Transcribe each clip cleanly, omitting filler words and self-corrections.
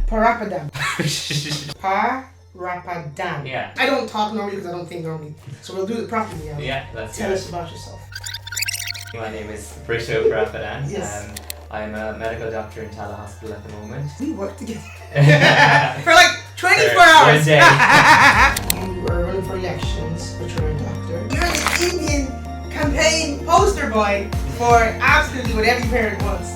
Pereppadan. Pereppadan. Yeah. I don't talk normally because I don't think normally. So we'll do it properly. Yeah, that's Tell good. us about yourself. My name is Britto Pereppadan. Yes. I'm a medical doctor in Tala Hospital at the moment. We work together. For like 24 hours. One day. You are running for elections, but you're a doctor. You're the Indian campaign poster boy for absolutely what every parent wants.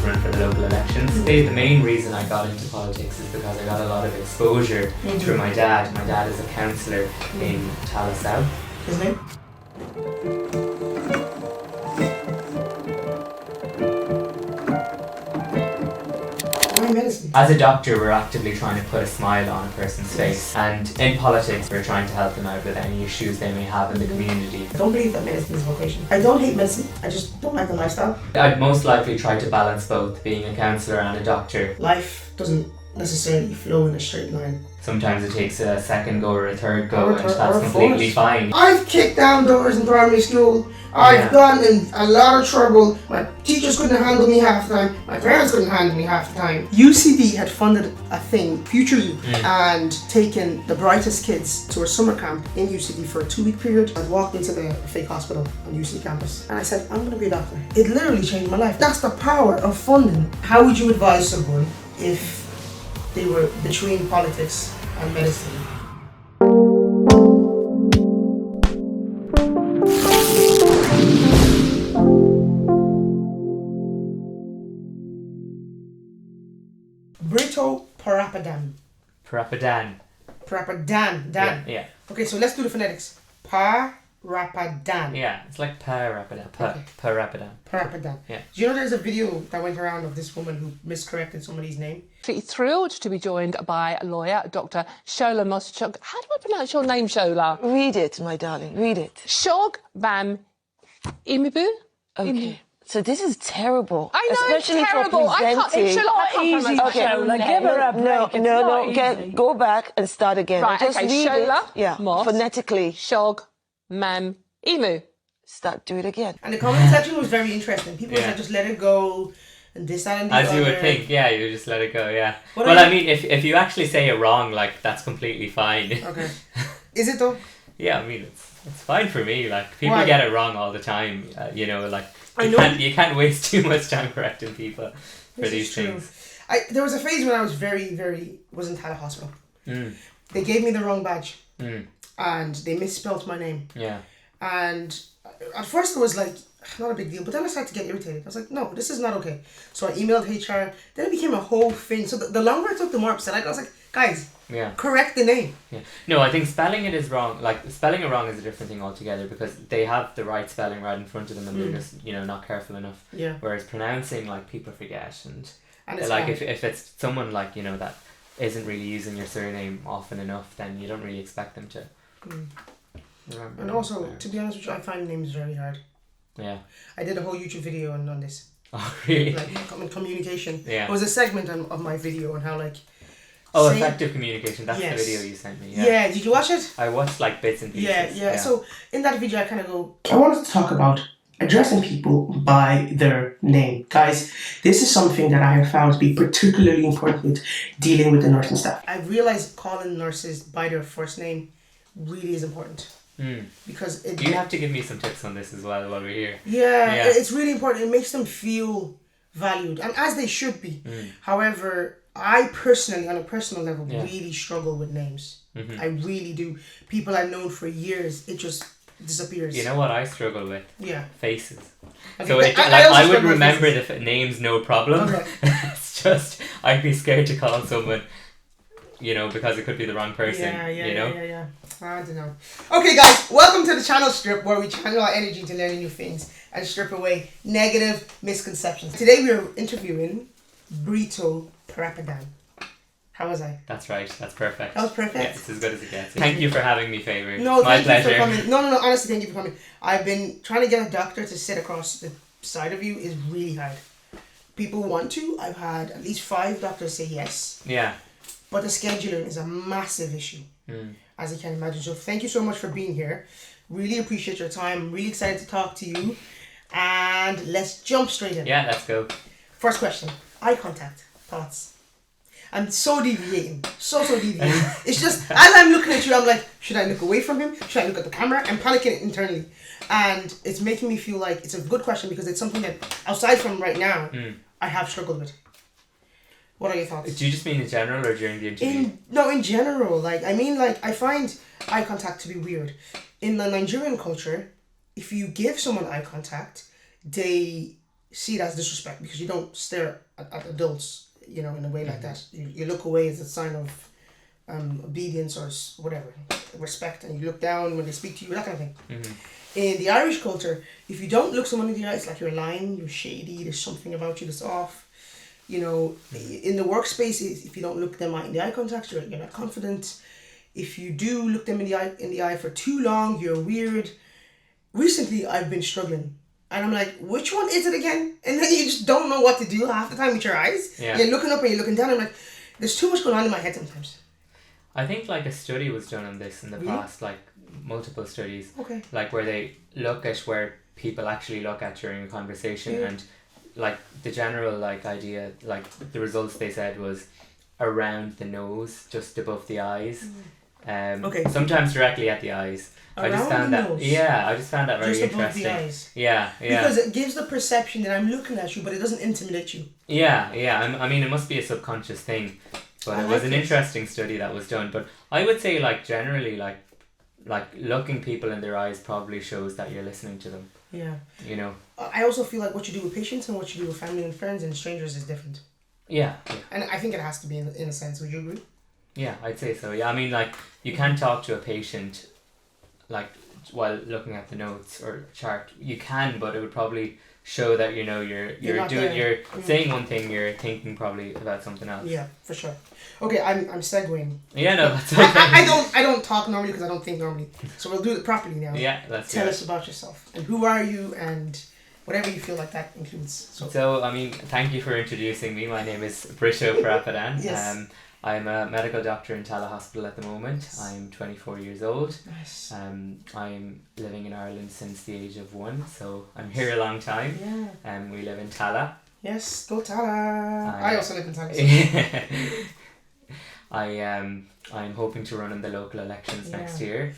Run for the local elections. The main reason I got into politics is because I got a lot of exposure through my dad. My dad is a counsellor in Tala South. His name? Why medicine? As a doctor, we're actively trying to put a smile on a person's face, and in politics, we're trying to help them out with any issues they may have in the community. I don't believe that medicine is a vocation. I don't hate medicine, I just don't like the lifestyle. I'd most likely try to balance both, being a counsellor and a doctor. Life doesn't necessarily flow in a straight line. Sometimes it takes a second go or a third go, Or and that's completely fine. I've kicked down doors in primary school. I've gotten in a lot of trouble. My teachers couldn't handle me half the time. My parents couldn't handle me half the time. UCD had funded a thing, Future You, and taken the brightest kids to a summer camp in UCD for a 2-week period. I walked into the fake hospital on UCD campus and I said, I'm going to be a doctor. It literally changed my life. That's the power of funding. How would you advise someone if they were between politics and medicine? Britto Pereppadan. Pereppadan. Pereppadan. Dan. Yeah. Okay, so let's do the phonetics. Pereppadan. Yeah, it's like Pereppadan. Okay. Pereppadan. Pereppadan. Yeah. Do you know there's a video that went around of this woman who miscorrected somebody's name? Absolutely thrilled to be joined by lawyer Dr. Shola Moschuk. How do I pronounce your name, Shola? Read it, my darling, read it. Shog Bam Imibu? Okay. So this is terrible. I know, especially it's terrible. For presenting. It's not easy, Shola. Give her a break. No. Go back and start again. Right, just okay, read Shola, it. Yeah, Moss, phonetically. Shog Mam Imu. Do it again. And the comment section was very interesting. People said just let it go and this, that, and the other. As you would think, you just let it go, yeah. What well, I mean, if you actually say it wrong, like, that's completely fine. Okay. Is it though? Yeah, I mean, it's fine for me. Like, people Why? get it wrong all the time. You know, like, I know. you can't waste too much time correcting people for This these is true. things. There was a phase when I was was in Tala Hospital. They gave me the wrong badge and they misspelled my name. Yeah. And at first it was like, not a big deal, but then I started to get irritated. I was like, no, this is not okay. So I emailed HR, then it became a whole thing. So the longer I took, the more upset I got. I was like, guys, correct the name. Yeah. No, I think spelling it is wrong. Like, spelling it wrong is a different thing altogether because they have the right spelling right in front of them and they're just, not careful enough. Yeah. Whereas pronouncing, like, people forget. And it's like, hard. if it's someone, like, that isn't really using your surname often enough, then you don't really expect them to remember. And also, to be honest with you, I find names very hard. Yeah. I did a whole YouTube video on this. Oh, really? Like, communication. Yeah. It was a segment of my video on how, like... effective communication. That's Yes. the video you sent me. Yeah, did you watch it? I watched, like, bits and pieces. Yeah. So, in that video, I kind of go... I wanted to talk about addressing people by their name. Guys, this is something that I have found to be particularly important with dealing with the nursing staff. I realized calling nurses by their first name really is important. Because you have to give me some tips on this as well while we're here. Yeah, it's really important. It makes them feel valued, and as they should be. However, I personally, on a personal level, really struggle with names. I really do. People I've known for years, it just disappears. You know what I struggle with? Yeah. Faces. Okay, So I would remember the names, no problem. Okay. It's just, I'd be scared to call someone, because it could be the wrong person. Yeah. I don't know. Okay, guys, welcome to the channel strip where we channel our energy to learn new things and strip away negative misconceptions. Today we are interviewing Britto Pereppadan. How was I? That's right. That's perfect. That was perfect? Yeah, it's as good as it gets. Thank you for having me, Favour. No, it's my thank pleasure. you for coming. No, honestly, thank you for coming. I've been trying to get a doctor to sit across the side of you is really hard. People want to. I've had at least 5 doctors say yes. Yeah. But the scheduling is a massive issue, as you can imagine. So thank you so much for being here. Really appreciate your time. Really excited to talk to you. And let's jump straight in. Yeah, let's go. First question. Eye contact. Thoughts? I'm so deviating. So deviating. It's just, as I'm looking at you, I'm like, should I look away from him? Should I look at the camera? I'm panicking internally. And it's making me feel like it's a good question because it's something that, aside from right now, I have struggled with. What are your thoughts? Do you just mean in general or during the interview? In general. Like, I find eye contact to be weird. In the Nigerian culture, if you give someone eye contact, they see it as disrespect because you don't stare at adults, in a way like that. You look away as a sign of obedience or whatever, respect, and you look down when they speak to you, that kind of thing. In the Irish culture, if you don't look someone in the eye, it's like you're lying, you're shady, there's something about you that's off. In the workspace, if you don't look them in the eye contact, you're not confident. If you do look them in the eye for too long, you're weird. Recently, I've been struggling. And I'm like, which one is it again? And then you just don't know what to do half the time with your eyes. Yeah. You're looking up and you're looking down. I'm like, there's too much going on in my head sometimes. I think like a study was done on this in the past, like multiple studies. Okay. Like where they look at where people actually look at during a conversation and like the general like idea, like the results they said was around the nose, just above the eyes. Sometimes directly at the eyes. I just found that very just interesting. Above the eyes. Yeah. Because it gives the perception that I'm looking at you, but it doesn't intimidate you. Yeah. I mean, it must be a subconscious thing, but it was an interesting study that was done. But I would say, like generally, like looking people in their eyes probably shows that you're listening to them. Yeah. I also feel like what you do with patients and what you do with family and friends and strangers is different. Yeah. And I think it has to be in a sense. Would you agree? Yeah, I'd say so. Yeah, I mean, like you can talk to a patient, like while looking at the notes or chart. You can, but it would probably show that you're saying one thing, you're thinking probably about something else. Yeah, for sure. Okay, I'm segueing. Yeah, no, that's okay. I don't talk normally because I don't think normally. So we'll do it properly now. Yeah, that's Tell us about yourself and who are you and whatever you feel like that includes. So I mean, thank you for introducing me. My name is Britto Pereppadan. Yes. I'm a medical doctor in Tallaght Hospital at the moment. I'm 24 years old. Nice. I'm living in Ireland since the age of 1, so I'm here a long time. Yeah. We live in Tallaght. Yes, go Tallaght. I also live in Tallaght. I'm hoping to run in the local elections next year.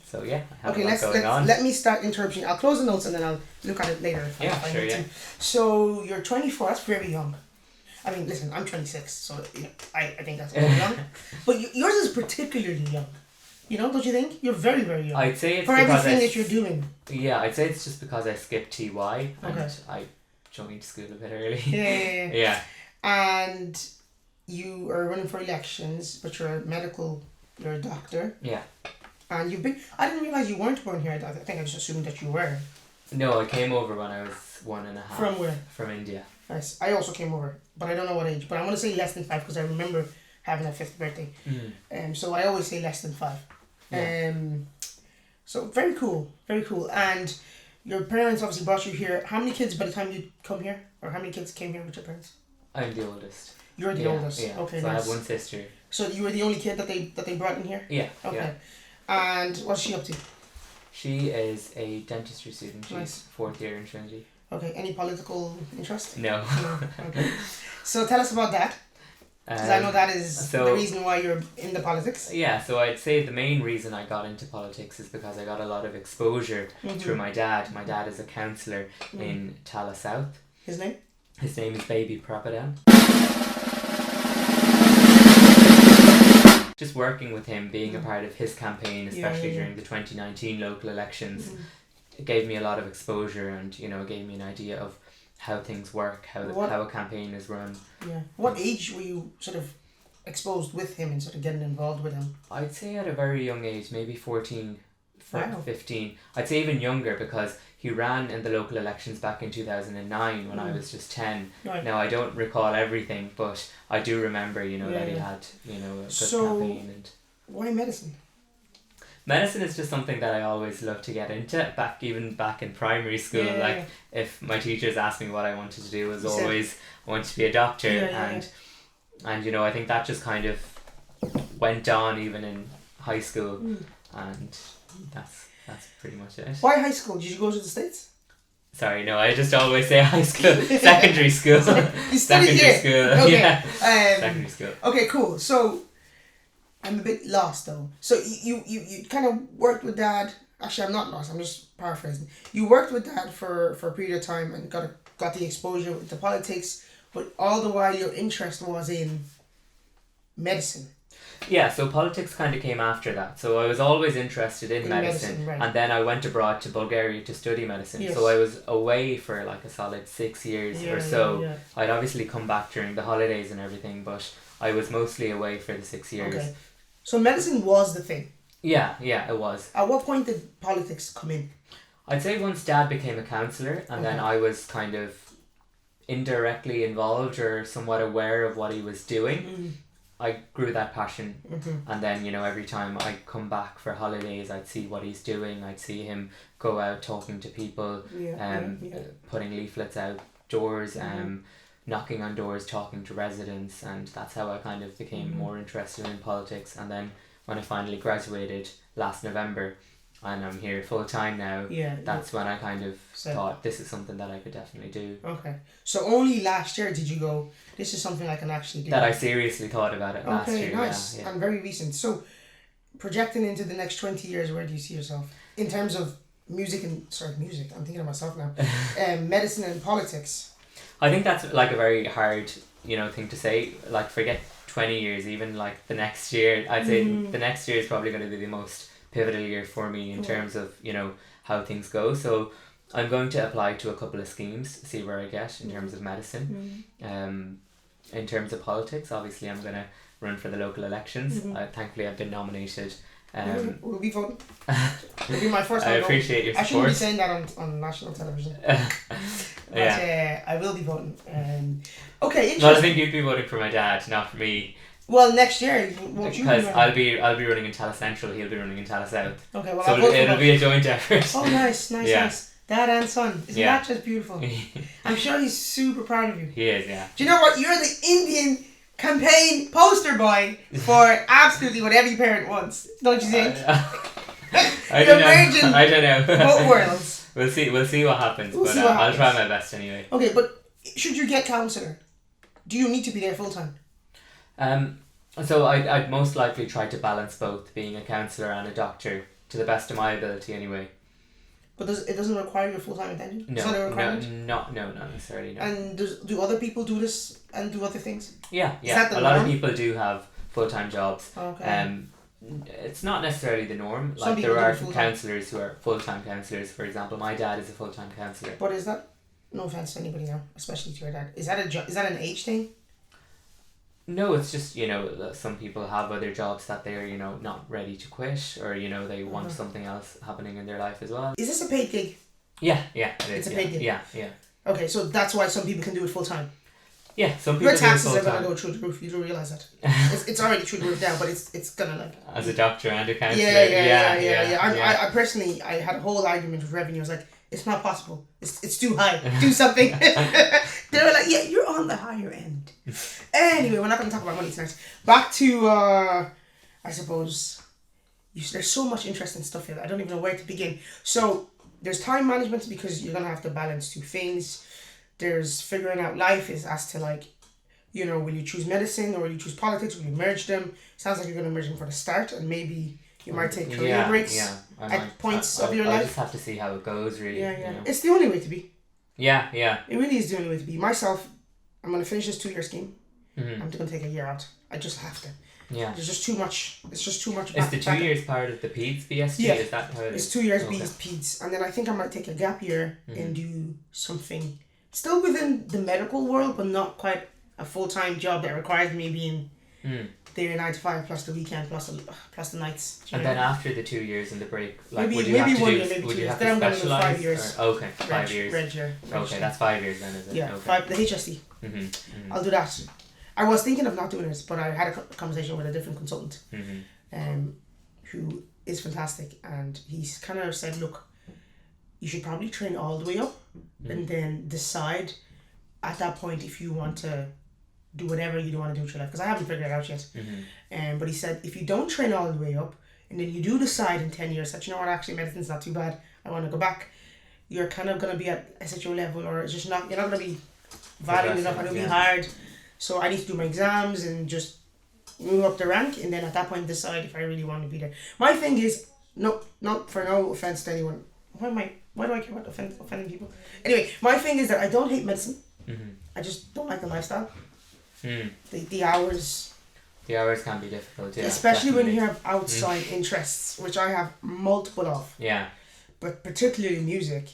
So yeah, I have a lot going on. Let me start interrupting. I'll close the notes and then I'll look at it later. So you're 24. That's very young. I mean, listen, I'm 26, so I think that's very young. But yours is particularly young. Don't you think? You're very, very young. I'd say it's for everything that you're doing. Yeah, I'd say it's just because I skipped TY and I joined school a bit early. Yeah. And you are running for elections, but you're a doctor. Yeah. And I didn't realize you weren't born here. I think I just assumed that you were. No, I came over when I was 1.5. From where? From India. Nice. I also came over, but I don't know what age. But I'm going to say less than 5 because I remember having a 5th birthday. So I always say less than 5. Yeah. So very cool. Very cool. And your parents obviously brought you here. How many kids by the time you come here? Or how many kids came here with your parents? I'm the oldest. You're the oldest? Yeah. Okay, so nice. I have one sister. So you were the only kid that they brought in here? Yeah. Okay. Yeah. And what's she up to? She is a dentistry student. She's Nice. 4th year in Trinity. Okay, any political interest? No. Okay. So tell us about that. Because I know that is the reason why you're in the politics. Yeah, so I'd say the main reason I got into politics is because I got a lot of exposure through my dad. My dad is a counsellor in Tallaght South. His name? His name is Britto Pereppadan. Just working with him, being a part of his campaign, especially during the 2019 local elections, it gave me a lot of exposure and, gave me an idea of how things work, how a campaign is run. Yeah. What age were you sort of exposed with him and sort of getting involved with him? I'd say at a very young age, maybe 14, Wow. 15. I'd say even younger because he ran in the local elections back in 2009 when I was just 10. Right. Now I don't recall everything, but I do remember, that he had, a good campaign. And why medicine? medicine is just something that I always loved to get into. Back in primary school, if my teachers asked me what I wanted to do, it was always I wanted to be a doctor, and I think that just kind of went on even in high school, and that's pretty much it. Why high school? Did you go to the States? Sorry, no, I just always say high school, secondary school. You studied Secondary here. school, Okay. yeah. Secondary school. Okay, cool. So, I'm a bit lost though. So you kind of worked with Dad. Actually, I'm not lost. I'm just paraphrasing. You worked with Dad for a period of time and got the exposure to politics, but all the while your interest was in medicine. Yeah, so politics kind of came after that. So I was always interested in medicine, right. and then I went abroad to Bulgaria to study medicine. Yes. So I was away for like a solid 6 years or so. Yeah. I'd obviously come back during the holidays and everything, but I was mostly away for the 6 years. Okay. So medicine was the thing. Yeah, it was. At what point did politics come in? I'd say once Dad became a counsellor, and then I was kind of indirectly involved or somewhat aware of what he was doing. I grew that passion, and then every time I'd come back for holidays, I'd see what he's doing. I'd see him go out talking to people, putting leaflets outdoors, knocking on doors, talking to residents, and that's how I kind of became more interested in politics. And then when I finally graduated last November, and I'm here full time now, that's when I kind of thought this is something that I could definitely do. Okay. So only last year did you go, this is something I can actually do? That I seriously thought about it last year. Okay, nice. Yeah. And very recent. So projecting into the next 20 years, where do you see yourself? In terms of music, I'm thinking of myself now. Medicine and politics. I think that's like a very hard, thing to say. Like forget 20 years, even like the next year. I'd say the next year is probably going to be the most pivotal year for me in terms of how things go. So I'm going to apply to a couple of schemes, see where I get in terms of medicine. In terms of politics, obviously I'm going to run for the local elections. Thankfully I've been nominated. We'll be voting. It'll be my first I time appreciate your support. I shouldn't be saying that on national television. But I will be voting. Okay, interesting. Well, I think you'd be voting for my dad, not for me. Well, next year, won't you? Because I'll be running in Tala Central, he'll be running in Tala South. Okay, well, so it'll be a joint effort. Oh, nice. Dad and son. Isn't that just beautiful? I'm sure he's super proud of you. He is, yeah. Do you know what? You're the Indian campaign poster boy for absolutely whatever your parent wants. Don't you think? I don't know. Both worlds. We'll see what happens. I'll try my best anyway. Okay, but should you get counsellor, do you need to be there full time? So I'd most likely try to balance both, being a counsellor and a doctor, to the best of my ability anyway. But it doesn't require your full-time attention? No, it's not a requirement? not necessarily, no. And do other people do this and do other things? Yeah. A lot of people do have full-time jobs. Okay. It's not necessarily the norm. Some like people there are do full-time. counsellors who are full-time counsellors. For example, my dad is a full-time counsellor. But is that, no offence to anybody now, especially to your dad, is that an age thing? No, it's just, some people have other jobs that they're, not ready to quit, or, they want something else happening in their life as well. Is this a paid gig? Yeah, it is. It's a paid gig? Yeah. Okay, so that's why some people can do it full time. Yeah, some people your taxes do it are full going to time. go through the roof. You do realise that? It's already through the roof now, but it's going to As a doctor and a counsellor. Yeah. I personally, I had a whole argument with revenue. I was like, it's not possible. It's too high. Do something. They were like, yeah, you're on the higher end. Anyway, we're not going to talk about money tonight. Back to, I suppose, there's so much interesting stuff here. I don't even know where to begin. So there's time management because you're going to have to balance two things. There's figuring out life is as to like, will you choose medicine or will you choose politics? Will you merge them? Sounds like you're going to merge them for the start and maybe you might take career breaks at points of your life. I just have to see how it goes, really. Yeah. It's the only way to be. Yeah. It really is the only way to be. Myself, I'm going to finish this 2-year scheme. Mm-hmm. I'm going to take a year out. I just have to. Yeah. There's just too much. It's just too much. Is the 2 years part of the PEDS BSG? Yeah. Is that how it is? It's 2 years PEDS. And then I think I might take a gap year and do something still within the medical world, but not quite a full-time job that requires me being there 9 to 5 plus the weekend plus the nights. And then after the 2 years in the break, like maybe would you have to 1 do? year, maybe 2 would you years. have Then I'm to going to do 5 specialise? years. Okay, 5 years. Reg, that's 5 years then, is it? Yeah, okay. the HSC. I'll do that. I was thinking of not doing this, but I had a conversation with a different consultant, who is fantastic, and he's kind of said, look, you should probably train all the way up, and then decide at that point if you want to do whatever you want to do with your life, because I haven't figured it out yet. But he said if you don't train all the way up and then you do decide in 10 years that, you know what, actually medicine's not too bad, I want to go back, you're kind of going to be at SHO level, or it's just not, you're not going to be valued enough, and it'll be hard. So I need to do my exams and just move up the rank, and then at that point decide if I really want to be there. My thing is, not for no offense to anyone. Why do I care about offending people? Anyway, my thing is that I don't hate medicine. Mm-hmm. I just don't like the lifestyle. Mm. The hours. The hours can be difficult, yeah. Especially definitely. when you have outside interests, which I have multiple of. Yeah. But particularly music,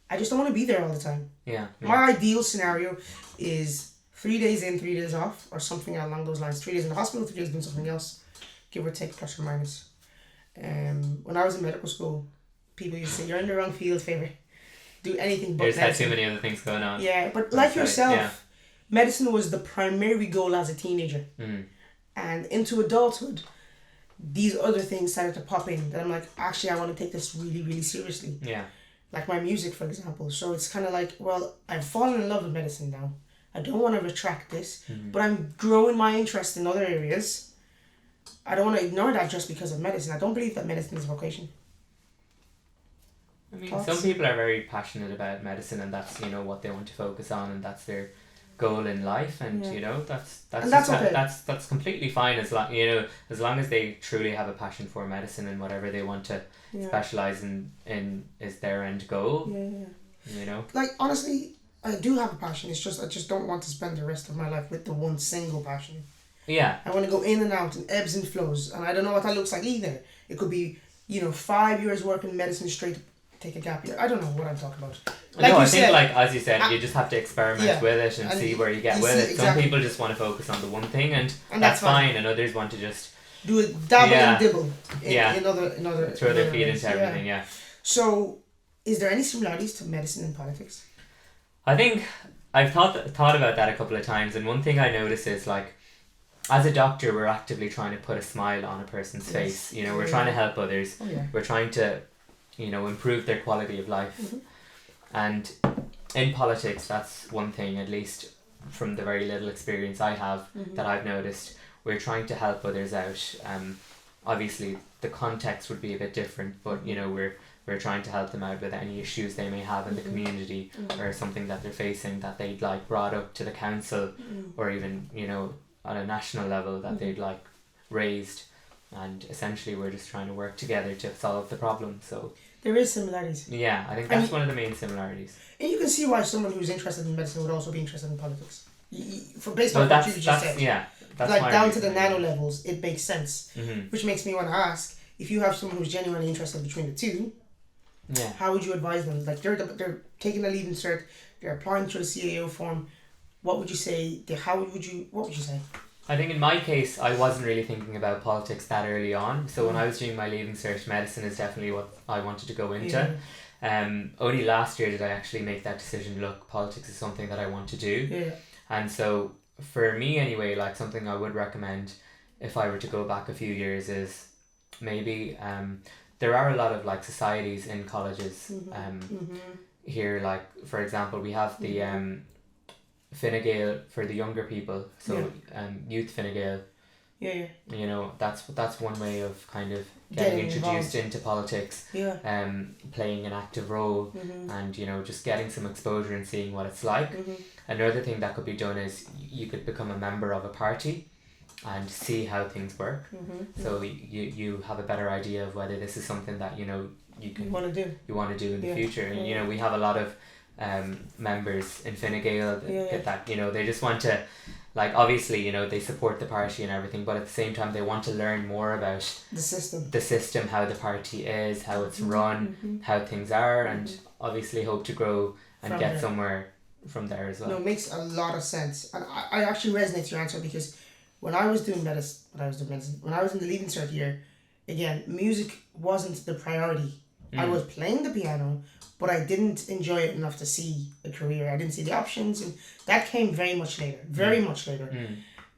I just don't want to be there all the time. Yeah. My ideal scenario is 3 days in, 3 days off, or something along those lines. 3 days in the hospital, 3 days doing something else, give or take, plus or minus. When I was in medical school, people used to say, you're in the wrong field, Favour. Do anything but medicine. There's had too many other things going on. Yeah, but like yourself, medicine was the primary goal as a teenager. Mm. And into adulthood, these other things started to pop in that I'm like, actually, I want to take this really, really seriously. Yeah. Like my music, for example. So it's kind of like, well, I've fallen in love with medicine now. I don't want to retract this, but I'm growing my interest in other areas. I don't want to ignore that just because of medicine. I don't believe that medicine is a vocation. I mean, some people are very passionate about medicine, and that's, what they want to focus on, and that's their goal in life, and that's completely fine as long as they truly have a passion for medicine, and whatever they want to specialize in is their end goal. Like, honestly, I do have a passion. It's just I just don't want to spend the rest of my life with the one single passion. Yeah. I want to go in and out and ebbs and flows, and I don't know what that looks like either. It could be 5 years working medicine straight, take a gap year. I don't know what I'm talking about. Like I think, as you said, you just have to experiment with it and see where you get with it. Exactly. Some people just want to focus on the one thing, and that's fine, and others want to just do a dabble and dibble in other throw their feet into everything. Yeah. So, is there any similarities to medicine and politics? I think I've thought about that a couple of times, and one thing I notice is, like, as a doctor, we're actively trying to put a smile on a person's face. We're trying to help others. We're trying to, improve their quality of life. Mm-hmm. And in politics, that's one thing, at least from the very little experience I have, that I've noticed. We're trying to help others out. Obviously, the context would be a bit different, but, we're trying to help them out with any issues they may have in the community, or something that they're facing that they'd like brought up to the council, or even, on a national level that they'd like raised. And essentially we're just trying to work together to solve the problem. So there is similarities. Yeah, I think that's one of the main similarities. And you can see why someone who's interested in medicine would also be interested in politics. Based on what you just said. Yeah, that's like down to the nano levels, it makes sense. Which makes me want to ask, if you have someone who's genuinely interested between the two, how would you advise them? Like they're taking a leaving cert, they're applying through the CAO form. What would you say? What would you say? I think in my case, I wasn't really thinking about politics that early on. So when I was doing my leaving cert, medicine is definitely what I wanted to go into. Only last year did I actually make that decision. Look, politics is something that I want to do. And so for me anyway, like something I would recommend if I were to go back a few years is maybe there are a lot of like societies in colleges here. Like for example, we have the Fine Gael for the younger people, so youth Fine Gael. That's one way of kind of getting introduced into politics. Playing an active role, and just getting some exposure and seeing what it's like. Another thing that could be done is you could become a member of a party and see how things work. So you have a better idea of whether this is something that you want to do in the future. And we have a lot of members in Fine Gael that they just want to, like, obviously they support the party and everything, but at the same time they want to learn more about the system, how the party is, how it's run, how things are, and obviously hope to grow and get somewhere from there as well. No, it makes a lot of sense, and I actually resonate to your answer, because when I was doing medicine, when I was in the leaving cert year, again, music wasn't the priority. I was playing the piano, but I didn't enjoy it enough to see a career. I didn't see the options, and that came very much later.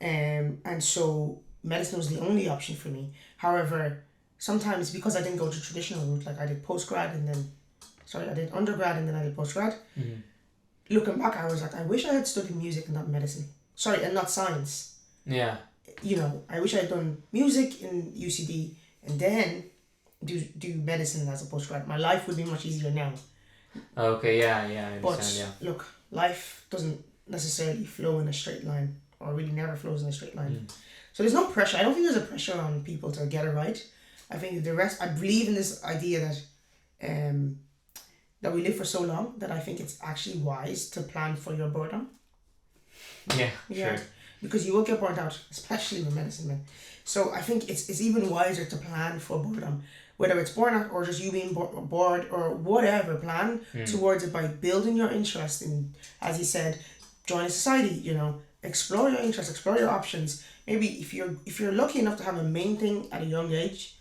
And so medicine was the only option for me. However, sometimes because I didn't go to traditional route, like I did I did undergrad and then I did postgrad. Looking back, I was like, I wish I had studied music and not medicine. And not science. Yeah. I wish I had done music in UCD and then do medicine as a postgrad. My life would be much easier now. Okay, yeah, I But understand, look, life doesn't necessarily flow in a straight line, or really never flows in a straight line. So there's no pressure. I don't think there's a pressure on people to get it right. I think I believe in this idea that we live for so long that I think it's actually wise to plan for your boredom. Yeah, Yeah. sure. Because you will get burnt out, especially with medicine, man. So I think it's even wiser to plan for boredom. Whether it's burnout or just you being bored or whatever, plan towards it by building your interest in, as you said, join a society, you know, explore your interests, explore your options. Maybe if you're lucky enough to have a main thing at a young age,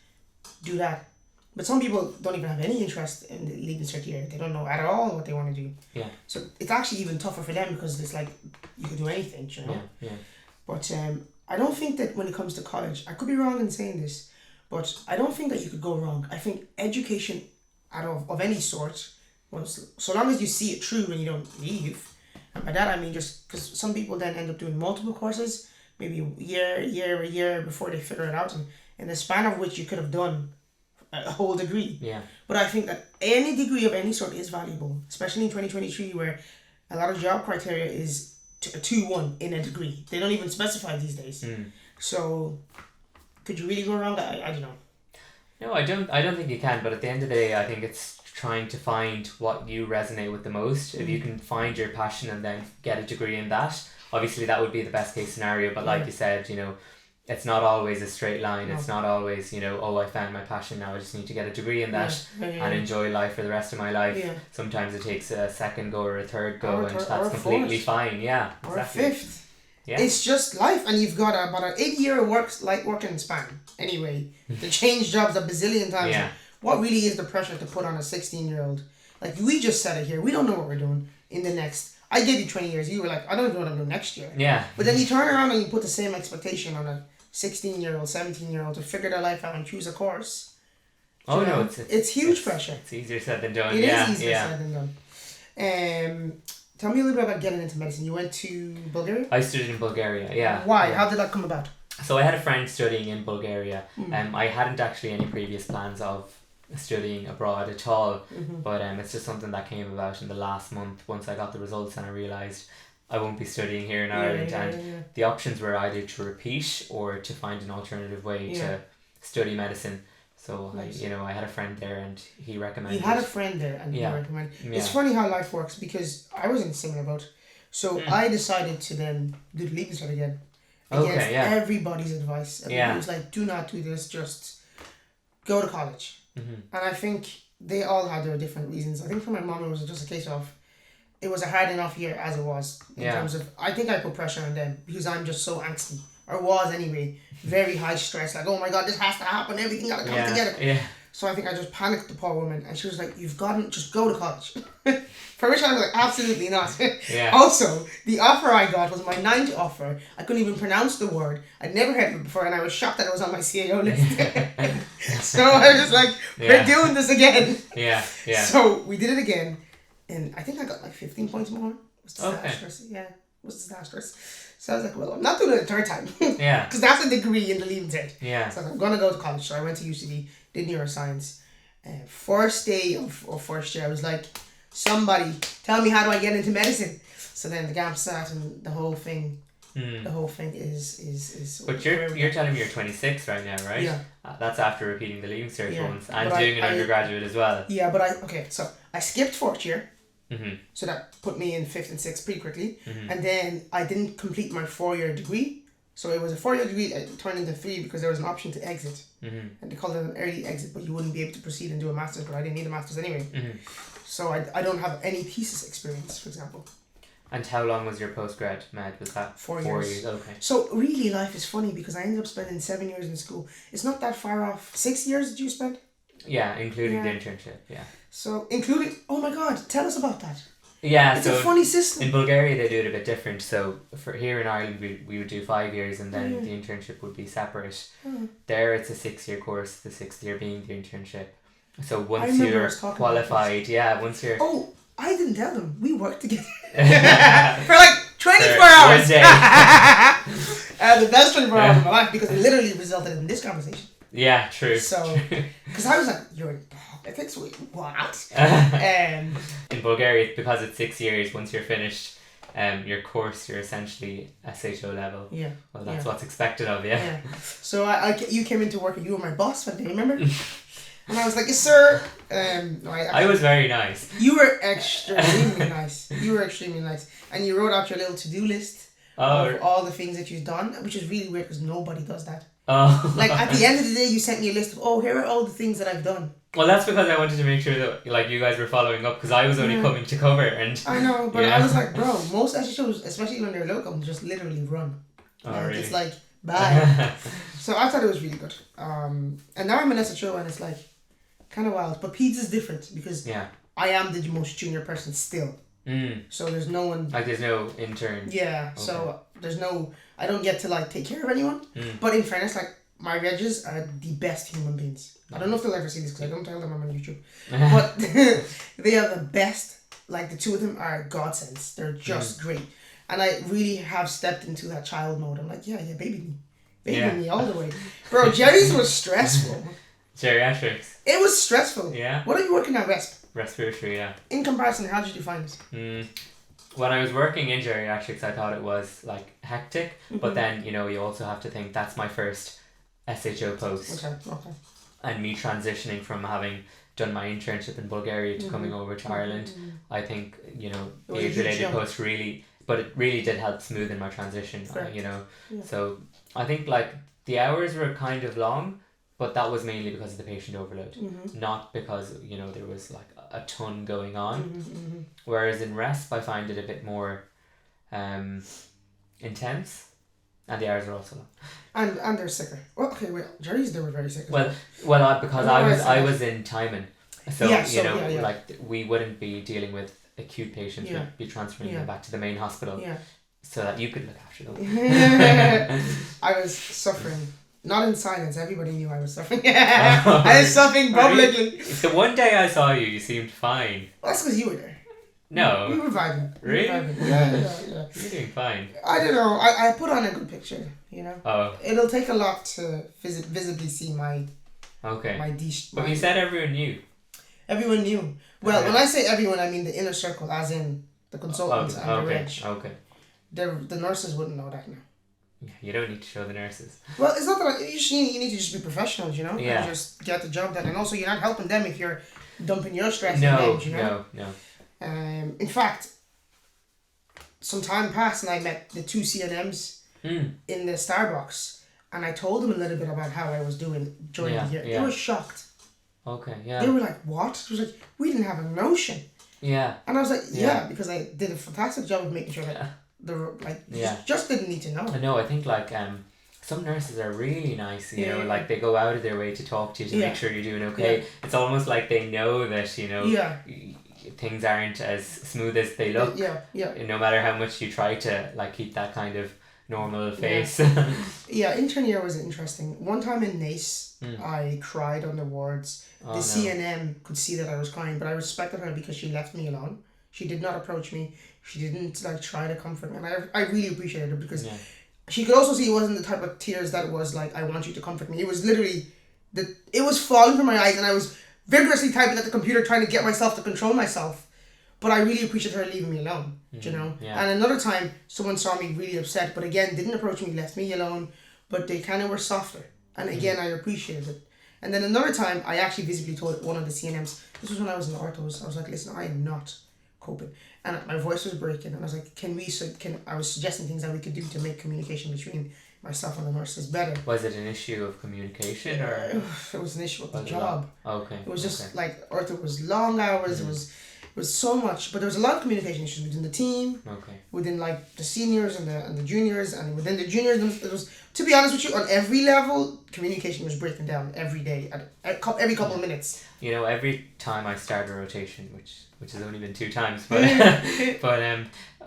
do that. But some people don't even have any interest in the leaving cert year. They don't know at all what they want to do. Yeah. So it's actually even tougher for them because it's like you could do anything, you know. Yeah. But I don't think that when it comes to college, I could be wrong in saying this, but I don't think that you could go wrong. I think education of any sort, so long as you see it through and you don't leave, and by that I mean just because some people then end up doing multiple courses, maybe a year before they figure it out, and in the span of which you could have done a whole degree. Yeah. But I think that any degree of any sort is valuable, especially in 2023 where a lot of job criteria is a 2-1 in a degree. They don't even specify these days. So could you really go wrong? I don't know. No, I don't think you can, but at the end of the day I think it's trying to find what you resonate with the most. If you can find your passion and then get a degree in that, obviously that would be the best case scenario, but like you said, you know, it's not always a straight line. No. It's not always, you know, oh, I found my passion, now I just need to get a degree in that and enjoy life for the rest of my life. Yeah. Sometimes it takes a second go or a third go, and that's completely fine. Yeah, or exactly. A fifth. Yeah. It's just life, and you've got about an 8-year working span anyway to change jobs a bazillion times. Yeah. What really is the pressure to put on a 16-year-old? Like, we just said it here. We don't know what we're doing in the next... I gave you 20 years. You were like, I don't know what I'm doing next year. Yeah. But then you turn around and you put the same expectation on a 16-year-old, 17-year-old to figure their life out and choose a course. Oh, no, it's huge pressure. It's easier said than done. It is easier said than done. Tell me a little bit about getting into medicine. You went to Bulgaria? I studied in Bulgaria, yeah. Why? Yeah. How did that come about? So I had a friend studying in Bulgaria. I hadn't actually any previous plans of studying abroad at all, but it's just something that came about in the last month once I got the results and I realised I won't be studying here in Ireland, the options were either to repeat or to find an alternative way to study medicine. So nice. I had a friend there and he recommended. You had a friend there and he recommended. It's funny how life works because I was in a similar boat. So I decided to then do the leaving cert again. Against everybody's advice. Everybody was like, do not do this, just go to college. And I think they all had their different reasons. I think for my mom it was just a case of it was a hard enough year as it was in terms of, I think I put pressure on them because I'm just so angsty, or was anyway, very high stress, like, oh my god, this has to happen, everything got to come together. Yeah. So I think I just panicked the poor woman and she was like, you've got to just go to college. For which I was like, absolutely not. Also, the offer I got was my 9th offer. I couldn't even pronounce the word. I'd never heard of it before and I was shocked that it was on my CAO list. So I was just like, we're doing this again. Yeah. So we did it again. And I think I got like 15 points more. It was disastrous. Yeah, it was disastrous. So I was like, well, I'm not doing it a third time. Yeah. Because that's a degree in the leaving cert. Yeah. So I'm going to go to college. So I went to UCD, did neuroscience. First day of first year, I was like, somebody tell me how do I get into medicine? So then the GAMP sat and the whole thing. The whole thing is. But you're telling me you're 26 right now, right? Yeah. That's after repeating the leaving cert once and doing an undergraduate as well. Yeah, but so I skipped 4th year. So that put me in 5th and 6th pretty quickly. And then I didn't complete my 4-year degree. So it was a 4-year degree, it turned into 3 because there was an option to exit. And they called it an early exit, but you wouldn't be able to proceed and do a master's, but I didn't need a master's anyway. So I don't have any thesis experience, for example. And how long was your postgrad med? Was that 4 years? Okay. So really life is funny because I ended up spending 7 years in school. It's not that far off. 6 years did you spend? Yeah, including the internship, yeah. So including, oh my god, tell us about that. Yeah, it's a funny system. In Bulgaria they do it a bit different. So for here in Ireland we would do 5 years and then the internship would be separate. There it's a 6-year course, the 6th year being the internship. So once you're qualified, once you're... Oh, I didn't tell them. We worked together. For like 24 hours. One day. The best 24 hours of my life because it literally resulted in this conversation. Yeah, true. So, because I was like, you're ethics. Wait, what? In Bulgaria, because it's 6 years, once you're finished your course, you're essentially SHO level. Yeah. Well, that's what's expected of you. Yeah. So you came into work and you were my boss one day, remember? And I was like, yes, sir. I was very nice. You were extremely nice. And you wrote out your little to-do list of all the things that you've done, which is really weird because nobody does that. Oh. Like at the end of the day, you sent me a list of, here are all the things that I've done. Well, that's because I wanted to make sure that like you guys were following up, because I was only coming to cover, and I know, but I was like, bro, most SHOs, especially when they're local, just literally run. Oh, really? It's like, bye. So I thought it was really good. And now I'm an SHO and it's like kind of wild. But Peds is different because I am the most junior person still. So there's no one. Like there's no intern. Yeah. Okay. So there's no. I don't get to like take care of anyone. But in fairness, like my regs are the best human beings. I don't know if they'll ever see this because I don't tell them I'm on YouTube. But they are the best. Like the two of them are godsends. They're just great. And I really have stepped into that child mode. I'm like, baby me all the way. Bro, Jerry's was stressful. Geriatrics. It was stressful. Yeah. What are you working at Respiratory, yeah. In comparison, how did you find it? When I was working in geriatrics, I thought it was like hectic, but then you also have to think that's my first SHO post. Okay. And me transitioning from having done my internship in Bulgaria to coming over to Ireland, I think age-related post really, but it really did help smoothen my transition. So I think like the hours were kind of long. But that was mainly because of the patient overload, not because, there was like a ton going on. Whereas in RESP, I find it a bit more intense, and the hours are also long. And they're sicker. Well, okay, Jerry's, they were very sick. Because I was in Timon, so like we wouldn't be dealing with acute patients. We'd be transferring them back to the main hospital, so that you could look after them. I was suffering. Not in silence, everybody knew I was suffering. I was suffering publicly. The one day I saw you, you seemed fine. Well, that's because you were there. No. We were vibing. Really? Yeah. You're doing fine. I don't know. I put on a good picture, Oh. It'll take a lot to visibly see my But you said everyone knew. Everyone knew. Well, when I say everyone, I mean the inner circle, as in the consultants and the reg. Okay. The nurses wouldn't know that now. Yeah, you don't need to show the nurses. Well, it's not that you need to just be professionals, Yeah. and just get the job done. And also, you're not helping them if you're dumping your stress on them, No. In fact, some time passed and I met the two CNMs in the Starbucks, and I told them a little bit about how I was doing during the year. They were shocked. Okay, yeah. They were like, what? It was like, we didn't have a notion. Yeah. And I was like, because I did a fantastic job of making sure that just didn't need to know. I know. I think like some nurses are really nice. Like they go out of their way to talk to you to make sure you're doing okay. Yeah. It's almost like they know that things aren't as smooth as they look. No matter how much you try to like keep that kind of normal face. Intern year was interesting. One time in NACE, I cried on the wards. The CNM could see that I was crying, but I respected her because she left me alone. She did not approach me. She didn't like try to comfort me, and I really appreciated her because she could also see it wasn't the type of tears that was like, I want you to comfort me. It was literally it was falling from my eyes, and I was vigorously typing at the computer trying to get myself to control myself. But I really appreciated her leaving me alone, Yeah. And another time, someone saw me really upset, but again didn't approach me, left me alone. But they kind of were softer, and again I appreciated it. And then another time, I actually visibly told one of the CNMs. This was when I was in orthos. I was like, listen, I am not coping. And my voice was breaking, and I was like, I was suggesting things that we could do to make communication between myself and the nurses better. Was it an issue of communication or? It was an issue of the job. Okay. It was just like ortho was long hours. It was so much, but there was a lot of communication issues within the team. Okay. Within like the seniors and the juniors, and within the juniors, it was, to be honest with you, on every level, communication was breaking down every day, every couple of minutes. Every time I start a rotation, which has only been 2 times, but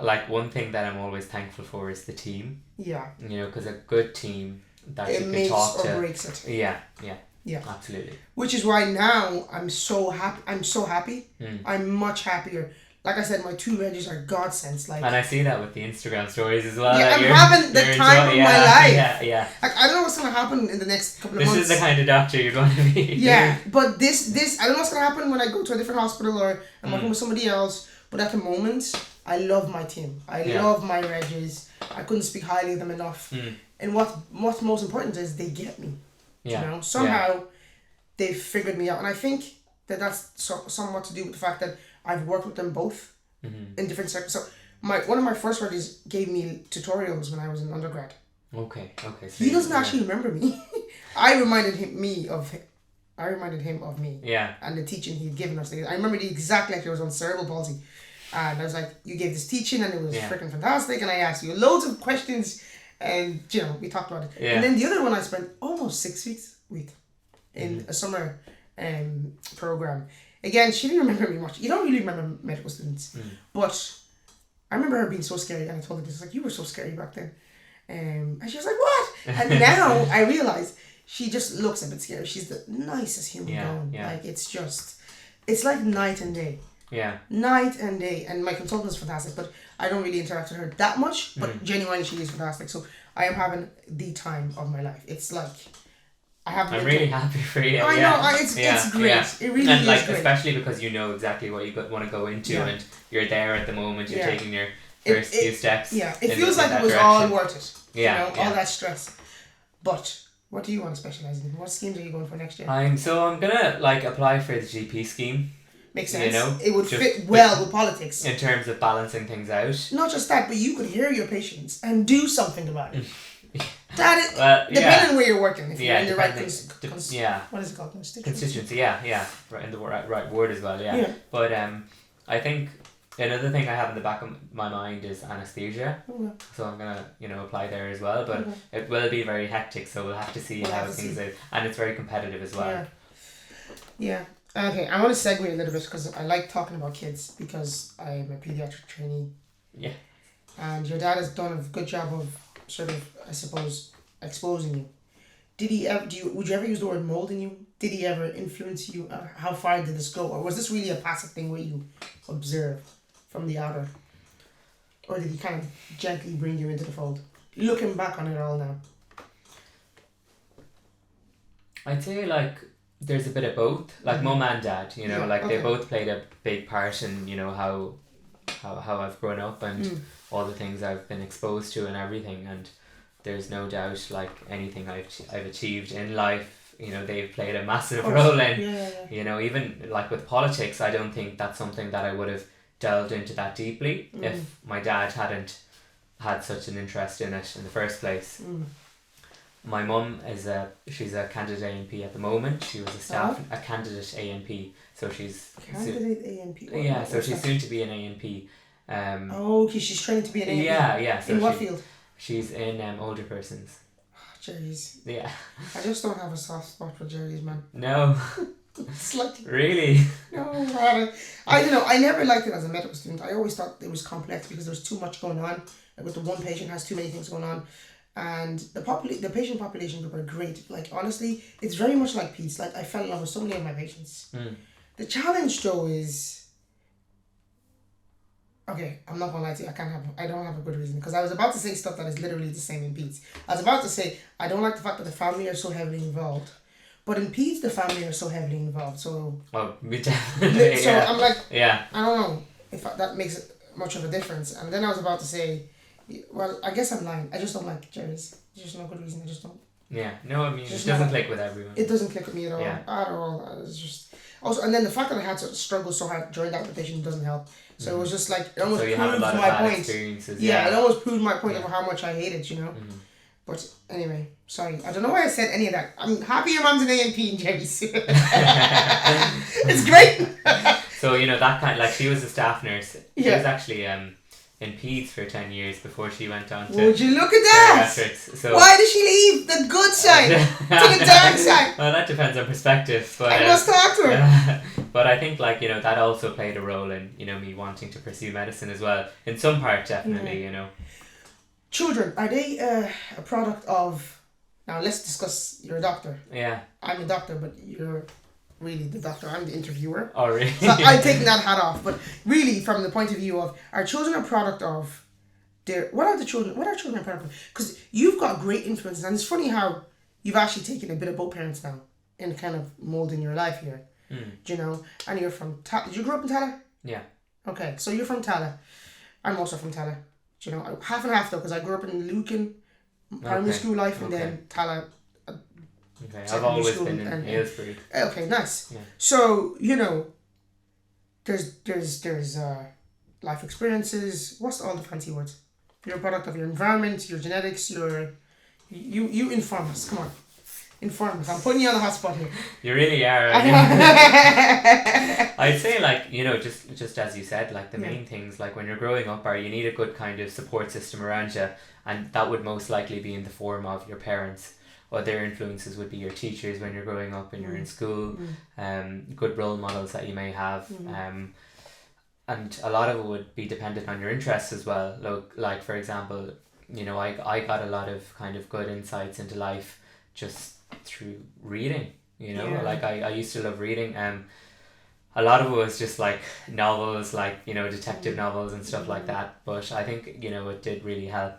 like one thing that I'm always thankful for is the team. Yeah. Because a good team that you can talk to. It makes or breaks it. Yeah, absolutely. Which is why now I'm so happy. I'm much happier like I said, my 2 regis are godsends. Like, and I see that with the Instagram stories as well. yeah, that I'm you're- having the you're time enjoying- of my life. Yeah. Like, I don't know what's gonna happen in the next couple of This months. is the kind of doctor you'd want to be. Yeah, but this I don't know what's gonna happen when I go to a different hospital or I'm working with somebody else. But at the moment, I love my team. I love my regis. I couldn't speak highly of them enough. And what's most important is they get me. Yeah. You know, somehow they've figured me out, and I think that's somewhat to do with the fact that I've worked with them both in different sectors. So one of my first regis gave me tutorials when I was in undergrad. Okay. So He doesn't actually remember me. I reminded him of me. Yeah. And the teaching he'd given us. I remember the exact lecture was on cerebral palsy. And I was like, you gave this teaching and it was freaking fantastic. And I asked you loads of questions and, you know, we talked about it. Yeah. And then the other one I spent almost 6 weeks with in a summer program. Again, she didn't remember me much. You don't really remember medical students. But I remember her being so scary, and I told her this, like, you were so scary back then. And she was like, what? And now I realize she just looks a bit scary. She's the nicest human going. Yeah. Like, it's like night and day. Yeah. Night and day. And my consultant is fantastic, but I don't really interact with her that much. But genuinely, she is fantastic. So I am having the time of my life. It's like, I'm really happy for you. I know, it's great. Yeah. It really and is like, great. especially because you know exactly what you want to go into, and you're there at the moment. You're taking your first few steps. Yeah, it feels like it was all worth it. Yeah, you know, all that stress. But what do you want to specialize in? What schemes are you going for next year? I'm gonna like apply for the GP scheme. Makes sense. You know, it would fit well with politics. In terms of balancing things out. Not just that, but you could hear your patients and do something about it. Depending on where you're working, if you're in the right what is it called? Constituency, right, in the right word as well, But I think another thing I have in the back of my mind is anesthesia, so I'm gonna apply there as well. But it will be very hectic, so we'll have to see how things are, and it's very competitive as well. Yeah. Okay, I want to segue a little bit because I like talking about kids because I'm a pediatric trainee. Yeah. And your dad has done a good job of sort of, I suppose, exposing you. Did he ever? Would you ever use the word molding you? Did he ever influence you? How far did this go, or was this really a passive thing where you observe from the outer, or did he kind of gently bring you into the fold? Looking back on it all now, I'd say like there's a bit of both. Like mum and dad, they both played a big part in how I've grown up and all the things I've been exposed to and everything. And there's no doubt, like anything I've achieved in life, they've played a massive role in. Even like with politics, I don't think that's something that I would have delved into that deeply if my dad hadn't had such an interest in it in the first place. My mum she's a candidate A&P at the moment. She was a candidate A&P, so she's A&P. Yeah, so she's soon to be an A&P. Okay, she's training to be an A&P. Yeah. So in what field? She's in older persons. Jerry's. Yeah. I just don't have a soft spot for Jerry's, man. No. Slightly. Really? No, I never liked it as a medical student. I always thought it was complex because there's too much going on. Like with the one patient has too many things going on. And the patient population group are great. Like, honestly, it's very much like peds. Like, I fell in love with so many of my patients. The challenge, though, is... Okay, I'm not gonna lie to you. I don't have a good reason, because I was about to say stuff that is literally the same in peds. I was about to say I don't like the fact that the family are so heavily involved, but in peds the family are so heavily involved. So me definitely. So I'm like, I don't know if that makes much of a difference. And then I was about to say, well, I guess I'm lying. I just don't like Jerry's. There's just no good reason. I just don't. Yeah, no, I mean, it doesn't click with everyone. It doesn't click with me at all. At all. It's just also, and then the fact that I had to struggle so hard during that rotation doesn't help. So it was just like, it almost proved my point. Yeah, it almost proved my point of how much I hate it, But anyway, sorry. I don't know why I said any of that. I'm happy your mom's an A&P in Jerry's. It's great. So, that kind, like, she was a staff nurse. She was actually in peds for 10 years before she went on to Would you look at that? Geriatrics. So why did she leave the good side to the dark side? Well, that depends on perspective. But I must talk to her. But I think, like, that also played a role in, me wanting to pursue medicine as well. In some part, definitely, Children, are they a product of... Now, let's discuss... You're a doctor. Yeah. I'm a doctor, but you're really the doctor. I'm the interviewer. Oh, really? So I'm taking that hat off. But really, from the point of view of, are children a product of their... What are children a product of? Because you've got great influences. And it's funny how you've actually taken a bit of both parents now in kind of molding your life here. Do you know? And you're from... Did you grow up in Tala? Yeah. Okay, so you're from Tala. I'm also from Tala. Do you know? Half and half, though, because I grew up in Lucan, primary school life, and then Tala... Okay, I've always been in Aylesbury. Okay, nice. Yeah. So, you know, there's life experiences. What's all the fancy words? You're a product of your environment, your genetics, you inform us. Come on. Inform us. I'm putting you on the hot spot here. You really are. I'd say, like, you know, just as you said, like the main things, like when you're growing up, are you need a good kind of support system around you, and that would most likely be in the form of your parents. Other influences would be your teachers when you're growing up and you're in school, good role models that you may have, and a lot of it would be dependent on your interests as well. Like for example, you know, I got a lot of kind of good insights into life just through reading, you know, like I used to love reading. A lot of it was just like novels, like, you know, detective novels and stuff like that, but I think, you know, it did really help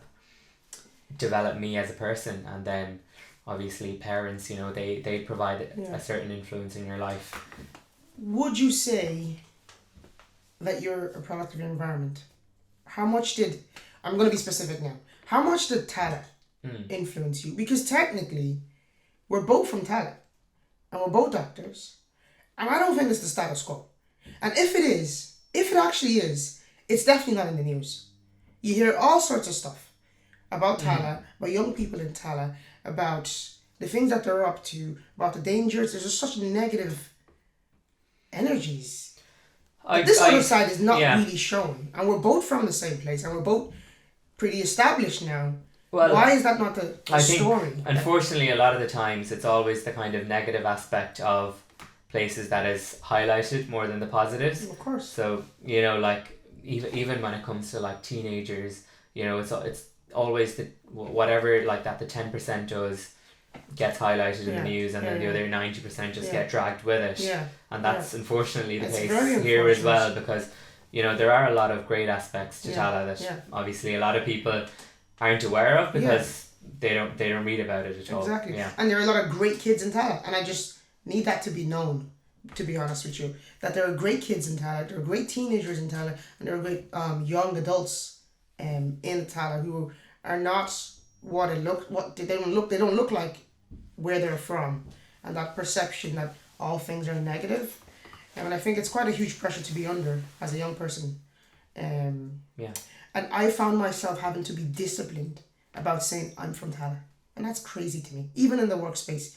develop me as a person. And then obviously parents, you know, they provide a certain influence in your life. Would you say that you're a product of your environment? How much did... I'm going to be specific now. How much did Tala influence you? Because technically, we're both from Tala. And we're both doctors. And I don't think it's the status quo. And if it actually is, it's definitely not in the news. You hear all sorts of stuff about Tala, about young people in Tala, about the things that they're up to, about the dangers. There's just such negative energies. This other side is not really shown. And we're both from the same place, and we're both pretty established now. Well, why is that not the story? Unfortunately, a lot of the times, it's always the kind of negative aspect of places that is highlighted more than the positives. Of course. So, you know, like, even when it comes to, like, teenagers, you know, it's always the whatever like that the 10% does gets highlighted in the news, and then the other 90% just get dragged with it. And that's unfortunately the case here as well, because, you know, there are a lot of great aspects to Tala that obviously a lot of people aren't aware of because they don't read about it at all. Exactly. And there are a lot of great kids in Tala, and I just need that to be known, to be honest with you, that there are great kids in Tala, there are great teenagers in Tala, and there are great young adults in Tala who are not they don't look like where they're from, and that perception that all things are negative. And I think it's quite a huge pressure to be under as a young person. And I found myself having to be disciplined about saying I'm from Tala, and that's crazy to me. Even in the workspace,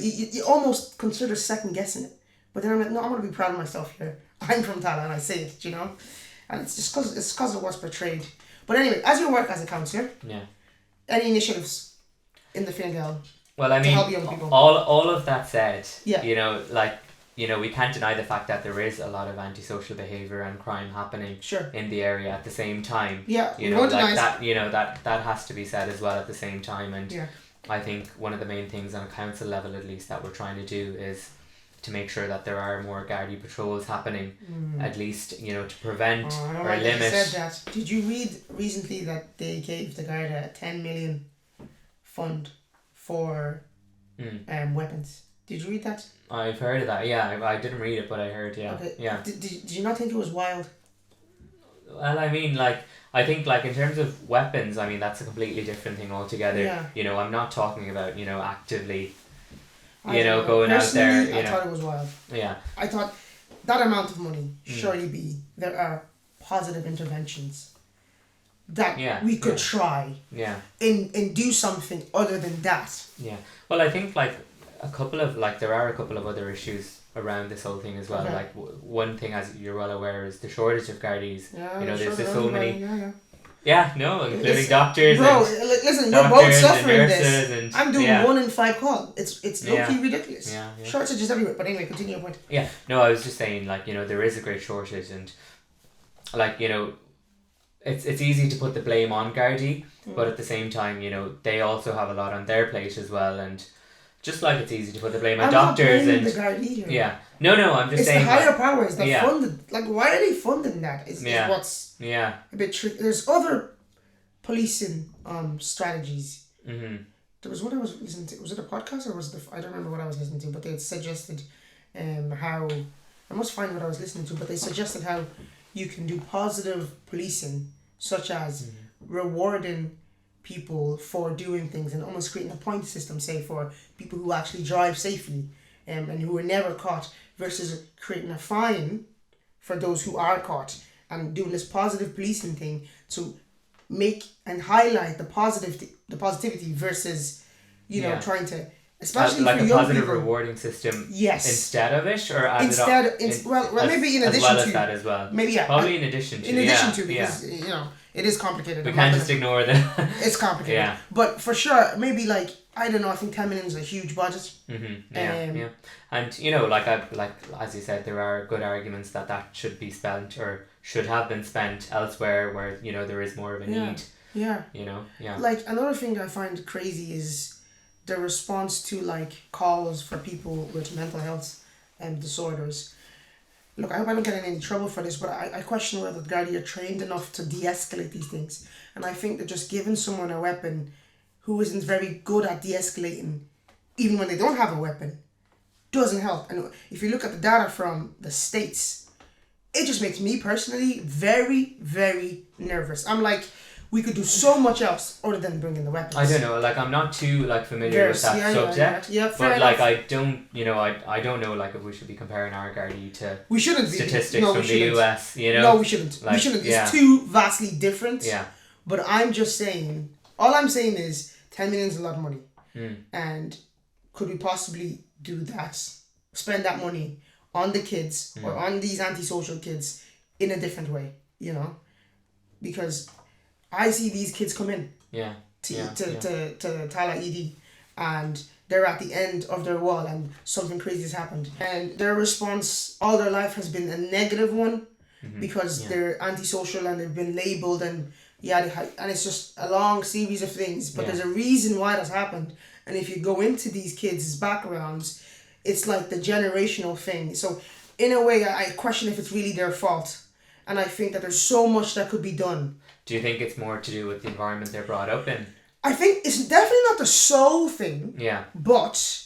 you almost consider second guessing it, but then I'm like, no, I'm gonna be proud of myself here. I'm from Tala, and I say it, you know, and it's just because of what's portrayed. But anyway, as you work as a counsellor, any initiatives in the Fine Well, I mean, help young people? all of that said, you know, like, you know, we can't deny the fact that there is a lot of antisocial behaviour and crime happening in the area at the same time. Yeah, you know, like that. You know, that has to be said as well at the same time. And I think one of the main things on a council level, at least, that we're trying to do is to make sure that there are more Gardaí patrols happening, at least, you know, to prevent or like limit. You said that. Did you read recently that they gave the Garda a 10 million fund for weapons? Did you read that? I've heard of that. Yeah, I didn't read it, but I heard. Yeah. Okay. Yeah. Did you not think it was wild? Well, I mean, like, I think, like, in terms of weapons, I mean, that's a completely different thing altogether. Yeah. You know, I'm not talking about, you know, actively, going out there. You I know. thought it was wild. Yeah. I thought that amount of money, surely there are positive interventions that we could try. Yeah. And do something other than that. Yeah. Well, I think, like, there are a couple of other issues around this whole thing as well. Okay. Like, one thing, as you're well aware, is the shortage of Gardaís. Yeah, you know, there's sure, so many. Yeah. Including doctors. Bro, and listen, we're both suffering this. And, I'm doing 1 in 5 call. It's low-key ridiculous. Yeah. Shortages everywhere. But anyway, continue your point. Yeah. No, I was just saying, like, you know, there is a great shortage, and, like, you know, it's easy to put the blame on Gardaí, but at the same time, you know, they also have a lot on their plate as well, and Just like it's easy to put the blame on I'm not doctors blaming and the Gardaí here. yeah. No, I'm just it's saying the higher that, powers that yeah. funded. Like, why are they funding that? Is what's yeah. a bit tricky. There's other policing strategies. Mm-hmm. There was one I was listening to. Was it a podcast or was it? I don't remember what I was listening to. But they had suggested how I must find what I was listening to. But they suggested how you can do positive policing, such as rewarding people for doing things and almost creating a point system, say for people who actually drive safely and who are never caught, versus creating a fine for those who are caught, and doing this positive policing thing to make and highlight the positivity versus trying to, especially like for a young positive people, rewarding system instead of it, or add instead it up, well maybe in addition as well to as that as well, maybe probably in addition to because it is complicated. We can't just ignore the it's complicated. Yeah. But for sure, maybe like, I don't know, I think 10 million is a huge budget. Yeah. And like as you said, there are good arguments that should be spent or should have been spent elsewhere where there is more of a need. Yeah. Like, another thing I find crazy is the response to like calls for people with mental health disorders. Look, I hope I don't get in any trouble for this, but I question whether the Gardaí are trained enough to de-escalate these things. And I think that just giving someone a weapon who isn't very good at de-escalating, even when they don't have a weapon, doesn't help. And if you look at the data from the States, it just makes me personally very, very nervous. I'm like, we could do so much else other than bringing the weapons. I don't know, like, I'm not too familiar with that subject. Yeah, but enough. like, I don't know like if we should be comparing our Gardaí to we shouldn't statistics from the US. No, we shouldn't. Like, we shouldn't. It's too vastly different. Yeah. But I'm just saying. All I'm saying is 10 million is a lot of money, and could we possibly do that? Spend that money on the kids or on these antisocial kids in a different way, because I see these kids come in to Tala ED, and they're at the end of their wall and something crazy has happened, and their response all their life has been a negative one because they're antisocial and they've been labelled and and it's just a long series of things, but there's a reason why that's happened. And if you go into these kids' backgrounds, it's like the generational thing. So in a way, I question if it's really their fault, and I think that there's so much that could be done. Do you think it's more to do with the environment they're brought up in? I think it's definitely not the sole thing. Yeah. But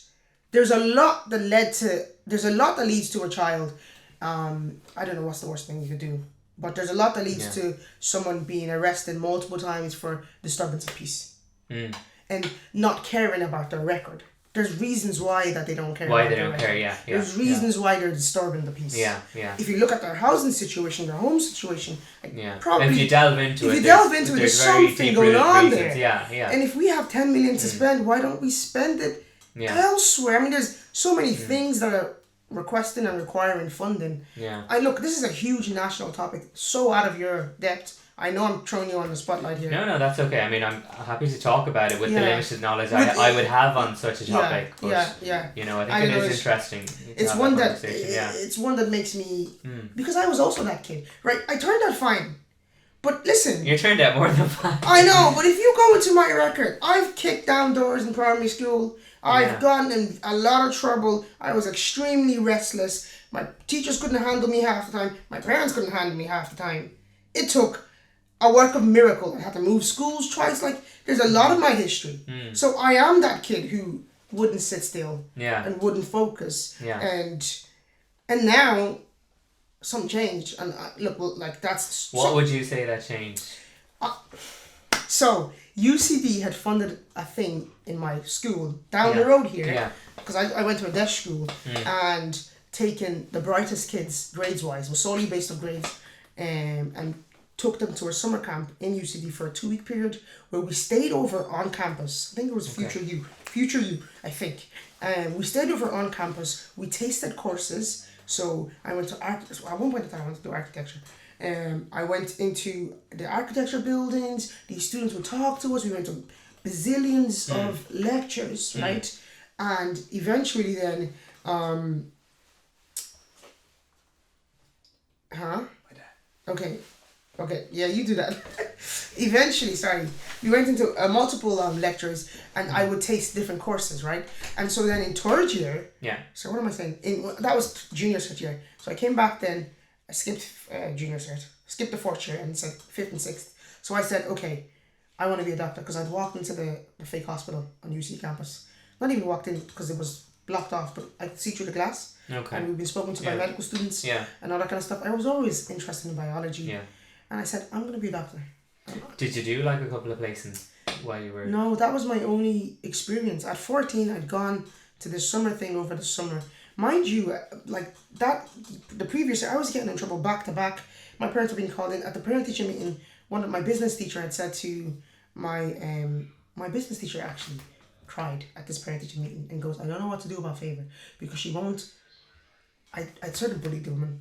there's a lot that leads to a child. I don't know what's the worst thing you could do, but there's a lot that leads to someone being arrested multiple times for disturbance of peace and not caring about their record. There's reasons why that they don't care. Why they don't care? Yeah. There's reasons why they're disturbing the peace. Yeah. If you look at their housing situation, their home situation, probably if you delve into it, there's something going on there. Yeah. And if we have 10 million to spend, why don't we spend it elsewhere? I mean, there's so many things that are requesting and requiring funding. Yeah. Look, this is a huge national topic, so out of your depth. I know I'm throwing you on the spotlight here. No, that's okay. I mean, I'm happy to talk about it with the limited knowledge I would have on such a topic. But, I think it is interesting. It's one that makes me, because I was also that kid, right? I turned out fine. But listen. You turned out more than fine. I know, but if you go into my record, I've kicked down doors in primary school. I've gotten in a lot of trouble. I was extremely restless. My teachers couldn't handle me half the time. My parents couldn't handle me half the time. It took a work of miracle. I had to move schools twice. Like, there's a lot of my history. So I am that kid who wouldn't sit still and wouldn't focus. And now something changed. And that's... What would you say that changed? So UCD had funded a thing in my school down the road here, because I went to a deaf school and taken the brightest kids grades wise, was solely based on grades, and took them to a summer camp in UCD for a 2-week period where we stayed over on campus. I think it was Future U, I think. We stayed over on campus. We tasted courses. So I went to at one point in time I went to do architecture. I went into the architecture buildings. These students would talk to us. We went to bazillions of lectures, right? And eventually then, okay. Okay, yeah, you do that. Eventually, we went into multiple lectures, and I would taste different courses, right? And so then in third year, so what am I saying? That was junior cert year. So I came back then, I skipped junior cert, skipped the fourth year, and said fifth and sixth. So I said, okay, I want to be a doctor, because I'd walked into the fake hospital on UC campus. Not even walked in because it was blocked off, but I could see through the glass. Okay. And we've been spoken to by medical students and all that kind of stuff. I was always interested in biology. Yeah. And I said, I'm going to be a doctor. Did you do like a couple of placements while you were... No, that was my only experience. At 14, I'd gone to this summer thing over the summer. Mind you, like that, the previous year, I was getting in trouble back to back. My parents were being called in. At the parent-teacher meeting, my business teacher had said to my business teacher actually cried at this parent-teacher meeting and goes, I don't know what to do about Favour, because she won't... I sort of bullied the woman.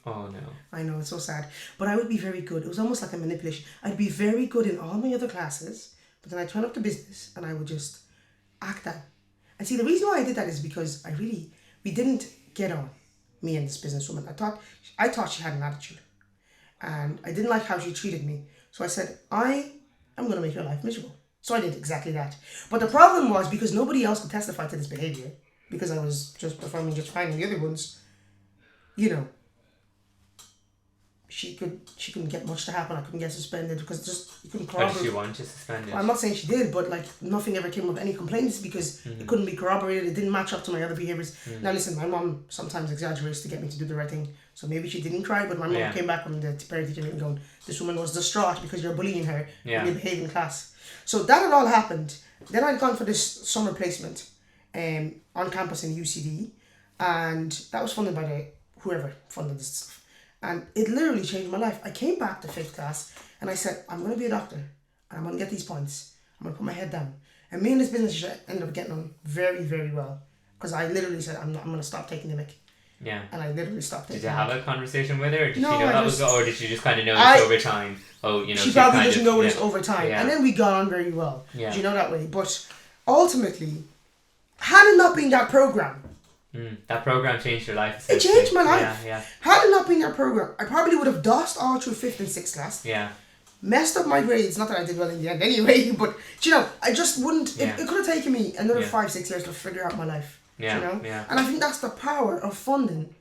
Oh no. I know, it's so sad. But I would be very good. It was almost like a manipulation. I'd be very good in all my other classes, but then I'd turn up to business and I would just act out. And see, the reason why I did that is because we didn't get on, me and this businesswoman. I thought she had an attitude. And I didn't like how she treated me. So I said, I'm going to make your life miserable. So I did exactly that. But the problem was, because nobody else could testify to this behaviour, because I was just performing just fine in the other ones, you know, she couldn't get much to happen. I couldn't get suspended because you couldn't corroborate. Why did she want you suspended? Well, I'm not saying she did, but like nothing ever came of any complaints because it couldn't be corroborated. It didn't match up to my other behaviours. Now listen, my mom sometimes exaggerates to get me to do the right thing. So maybe she didn't cry, but my mom came back from the parent-teacher meeting going, this woman was distraught because you're bullying her and you behave in class. So that had all happened. Then I'd gone for this summer placement on campus in UCD, and that was funded by whoever funded this stuff. And it literally changed my life. I came back to 5th class and I said, I'm going to be a doctor and I'm going to get these points. I'm going to put my head down. And me and this business teacher ended up getting on very, very well. Because I literally said, I'm going to stop taking the mic. Yeah. And I literally stopped taking Did you have a conversation with her? Or did no, she know that was or did she just kind of know this over time? Oh, you know, she probably doesn't know this over time. Yeah. And then we got on very well. Yeah. Do you know that way? But ultimately, had it not been that program, that program changed your life. It changed my life. Yeah. Had it not been that program, I probably would have dosed all through 5th and 6th class. Yeah. Messed up my grades. Not that I did well in the end anyway, but you know, I just wouldn't. It could have taken me another 5-6 years to figure out my life. Yeah. You know? Yeah. And I think that's the power of funding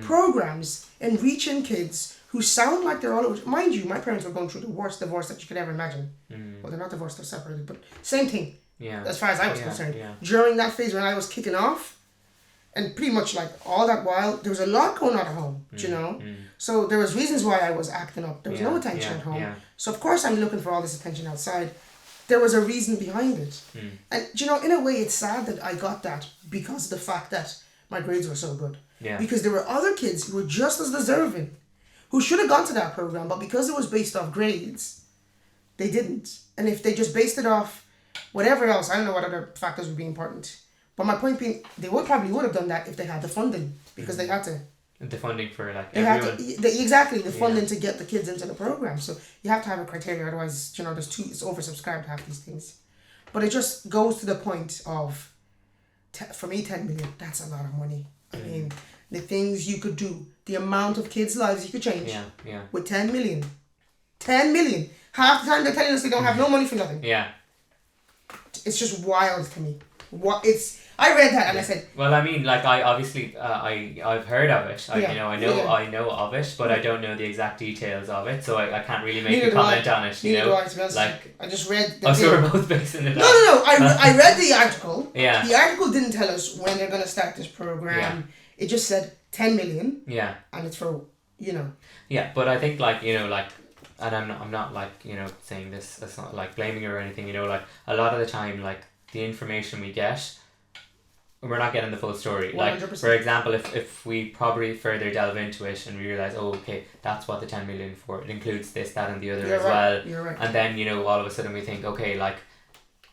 programs and reaching kids who sound like they're all over. Mind you, my parents were going through the worst divorce that you could ever imagine. Well, they're not divorced, they're separated, but same thing. Yeah. As far as I was concerned. Yeah. During that phase when I was kicking off, and pretty much like all that while, there was a lot going on at home, you know? So there was reasons why I was acting up. There was no attention at home. Yeah. So of course I'm looking for all this attention outside. There was a reason behind it. And you know, in a way it's sad that I got that because of the fact that my grades were so good. Yeah. Because there were other kids who were just as deserving, who should have gone to that program, but because it was based off grades, they didn't. And if they just based it off whatever else, I don't know what other factors would be important. But my point being, they probably would have done that if they had the funding, because they had to. The funding for like everyone. Exactly, the funding Yeah. to get the kids into the program. So you have to have a criteria, otherwise, you know, it's oversubscribed, half these things. But it just goes to the point of, for me, 10 million, that's a lot of money. I mean, the things you could do, the amount of kids' lives you could change with 10 million. 10 million. Half the time they're telling us they don't have no money for nothing. Yeah. It's just wild to me. I read that and I said. Well, I mean, like I've heard of it. I know of it, but I don't know the exact details of it, so I can't really make a comment on it. You know, like I just read. So we're both basing it. No. I read the article. Yeah. The article didn't tell us when they're gonna start this program. Yeah. It just said 10 million. Yeah. And it's for Yeah, but I think and I'm not like saying this. It's not like blaming her or anything. Like a lot of the time, like the information we get, we're not getting the full story. 100%. Like, for example, if we probably further delve into it and we realise, oh, okay, that's what the 10 million for, it includes this, that and the other well. You're right. And then, all of a sudden we think, okay, like,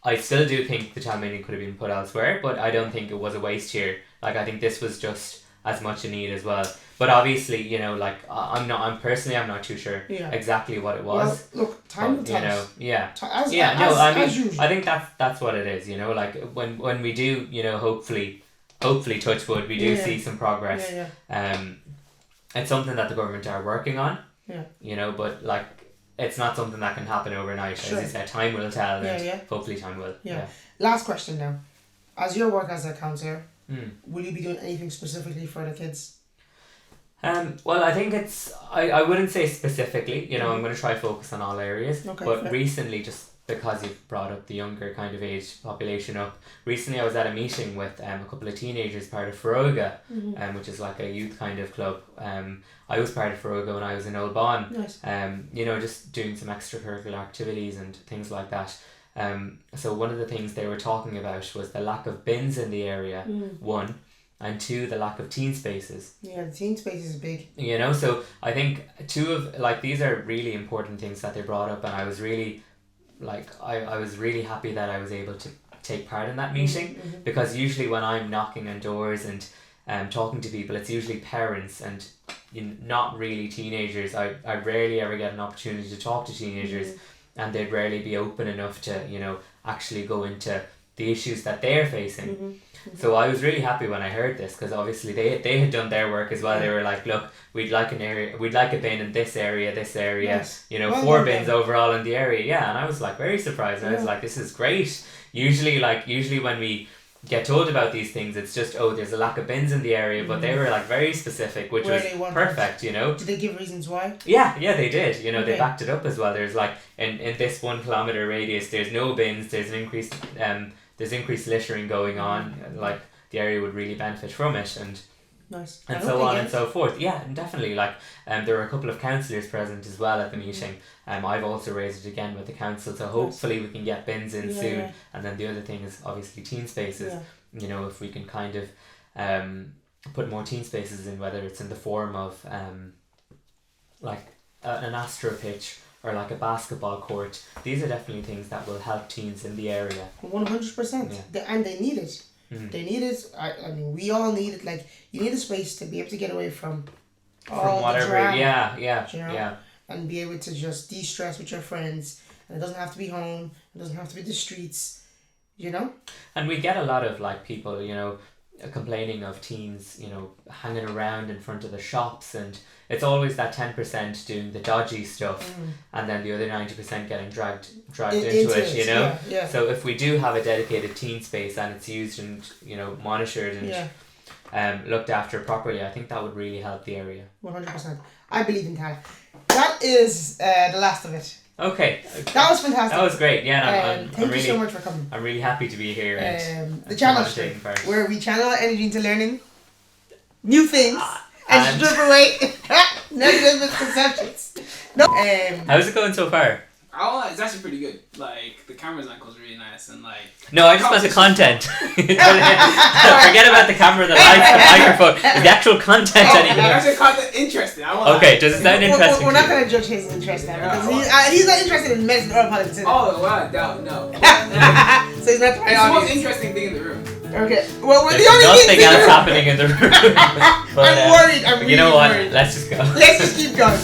I still do think the 10 million could have been put elsewhere, but I don't think it was a waste here. Like, I think this was just as much a need as well. But obviously, I'm not too sure exactly what it was. Well, look, time will tell us. I think that's what it is. Like when we do, hopefully touch wood, we do see some progress. Yeah. It's something that the government are working on. Yeah. You know, but like it's not something that can happen overnight. Sure. As you said, time will tell, and Yeah. hopefully time will. Yeah. Last question now. As your work as a counsellor, will you be doing anything specifically for the kids? Well, I think I wouldn't say specifically, you know, I'm going to try focus on all areas, Okay, but fair. recently, just because you've brought up the younger kind of age population recently I was at a meeting with a couple of teenagers, part of Feroga, which is like a youth kind of club. I was part of Feroga when I was in Old Bon. Nice. You know, just doing some extracurricular activities and things like that. So one of the things they were talking about was the lack of bins in the area, one, and two, the lack of teen spaces. Yeah, the teen space is big. You know, so I think these are really important things that they brought up, and I was really, I was really happy that I was able to take part in that meeting, because usually when I'm knocking on doors and talking to people, it's usually parents and not really teenagers. I rarely ever get an opportunity to talk to teenagers, and they'd rarely be open enough to, you know, actually go into the issues that they're facing. So I was really happy when I heard this, because obviously they had done their work as well. They were like, look, we'd like a bin in this area, yes. You know, well, 4 bins overall in the area. Yeah, and I was like very surprised. I was like, this is great. Usually when we get told about these things, it's just, oh, there's a lack of bins in the area, but they were like very specific, which was perfect, you know. Did they give reasons why? Yeah, they did. You know, they backed it up as well. There's like in this 1 kilometre radius, there's no bins. There's increased littering going on. Like the area would really benefit from it, and nice. And so on and so forth. Yeah, definitely. Like there were a couple of counsellors present as well at the meeting. I've also raised it again with the council, so hopefully we can get bins in soon. Yeah. And then the other thing is obviously teen spaces. Yeah. You know, if we can kind of put more teen spaces in, whether it's in the form of like an astro pitch or like a basketball court, these are definitely things that will help teens in the area. 100%. Yeah. And they need it. They need it. I mean, we all need it. Like, you need a space to be able to get away from whatever. The drama, yeah. And be able to just de-stress with your friends. And it doesn't have to be home. It doesn't have to be the streets. You know. And we get a lot of like people, you know, complaining of teens, you know, hanging around in front of the shops, and it's always that 10% doing the dodgy stuff, and then the other 90% getting dragged into it, you know. Yeah. So if we do have a dedicated teen space and it's used and, you know, monitored and looked after properly, I think that would really help the area. 100%. I believe in Tala. That is the last of it. Okay. That was fantastic. That was great. Yeah, thank you so much for coming. I'm really happy to be here. The channel stream, where we channel our energy into learning new things and strip away negative misconceptions. No. How's it going so far? Oh, it's actually pretty good. Like, the camera's angle's really nice, and like... No, I just meant the content. Forget about the camera, the lights, the microphone. Is the actual content anymore? The actual content interesting. Okay, does it sound interesting? We're not going to judge his interest now, because he's not interested in medicine or politics. Oh, wow, no. So he's not the right It's the audience. most interesting thing in the room. Okay, well, we're There's the only nothing things else happening in the room. I'm worried. I'm really you know what? worried. Let's just go. Let's just keep going.